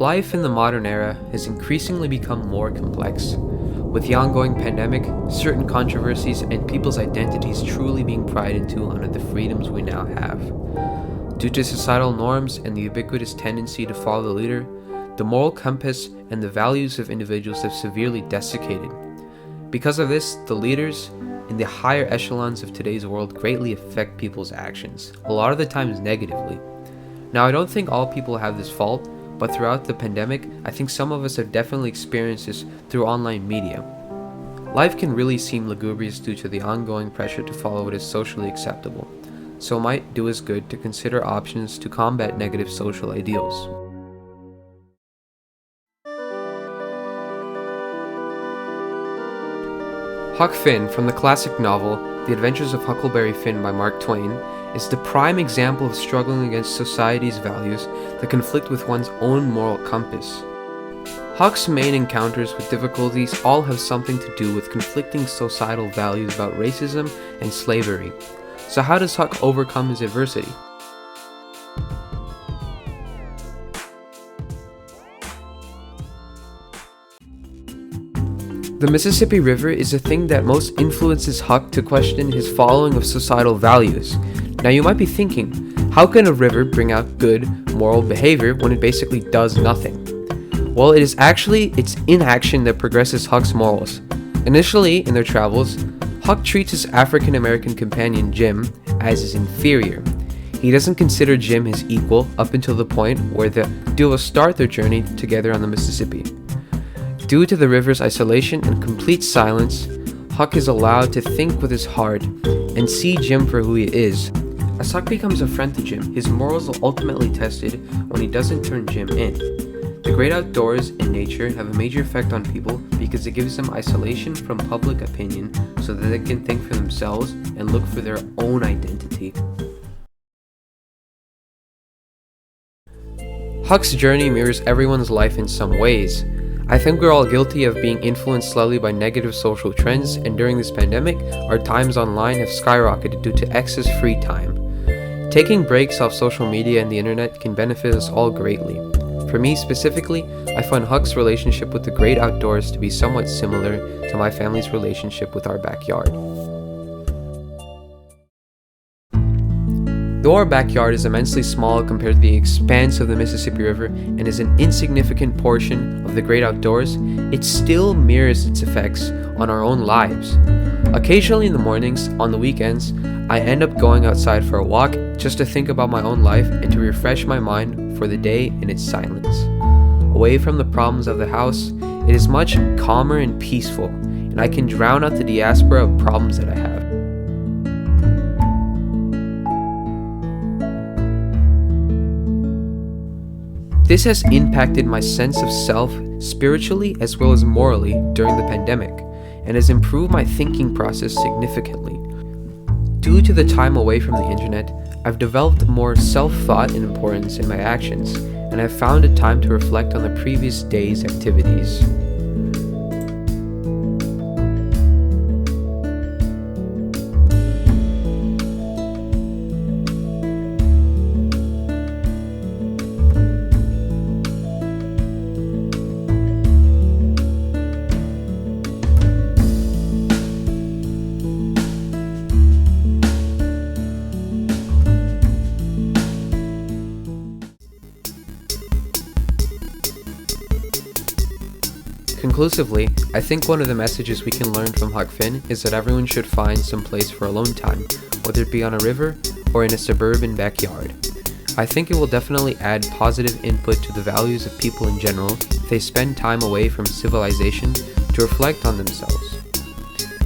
Life in the modern era has increasingly become more complex, with the ongoing pandemic, certain controversies, and people's identities truly being pried into under the freedoms we now have. Due to societal norms and the ubiquitous tendency to follow the leader, the moral compass and the values of individuals have severely desiccated. Because of this, the leaders in the higher echelons of today's world greatly affect people's actions, a lot of the times negatively. Now, I don't think all people have this fault, but throughout the pandemic, I think some of us have definitely experienced this through online media. Life can really seem lugubrious due to the ongoing pressure to follow what is socially acceptable, so it might do us good to consider options to combat negative social ideals. Huck Finn, from the classic novel The Adventures of Huckleberry Finn by Mark Twain, is the prime example of struggling against society's values that conflict with one's own moral compass. Huck's main encounters with difficulties all have something to do with conflicting societal values about racism and slavery. So how does Huck overcome his adversity? The Mississippi River is a thing that most influences Huck to question his following of societal values. Now you might be thinking, how can a river bring out good moral behavior when it basically does nothing? Well, it is actually its inaction that progresses Huck's morals. Initially, in their travels, Huck treats his African American companion Jim as his inferior. He doesn't consider Jim his equal up until the point where the duo start their journey together on the Mississippi. Due to the river's isolation and complete silence, Huck is allowed to think with his heart and see Jim for who he is. As Huck becomes a friend to Jim, his morals are ultimately tested when he doesn't turn Jim in. The great outdoors and nature have a major effect on people because it gives them isolation from public opinion so that they can think for themselves and look for their own identity. Huck's journey mirrors everyone's life in some ways. I think we're all guilty of being influenced slightly by negative social trends, and during this pandemic, our times online have skyrocketed due to excess free time. Taking breaks off social media and the internet can benefit us all greatly. For me specifically, I find Huck's relationship with the great outdoors to be somewhat similar to my family's relationship with our backyard. Though our backyard is immensely small compared to the expanse of the Mississippi River and is an insignificant portion of the great outdoors, it still mirrors its effects on our own lives. Occasionally in the mornings, on the weekends, I end up going outside for a walk just to think about my own life and to refresh my mind for the day in its silence. Away from the problems of the house, it is much calmer and peaceful, and I can drown out the diaspora of problems that I have. This has impacted my sense of self spiritually as well as morally during the pandemic, and has improved my thinking process significantly. Due to the time away from the internet, I've developed more self-thought and importance in my actions, and I've found it time to reflect on the previous day's activities. Conclusively, I think one of the messages we can learn from Huck Finn is that everyone should find some place for alone time, whether it be on a river or in a suburban backyard. I think it will definitely add positive input to the values of people in general if they spend time away from civilization to reflect on themselves.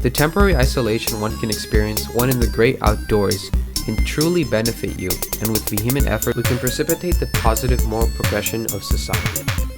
The temporary isolation one can experience when in the great outdoors can truly benefit you, and with vehement effort we can precipitate the positive moral progression of society.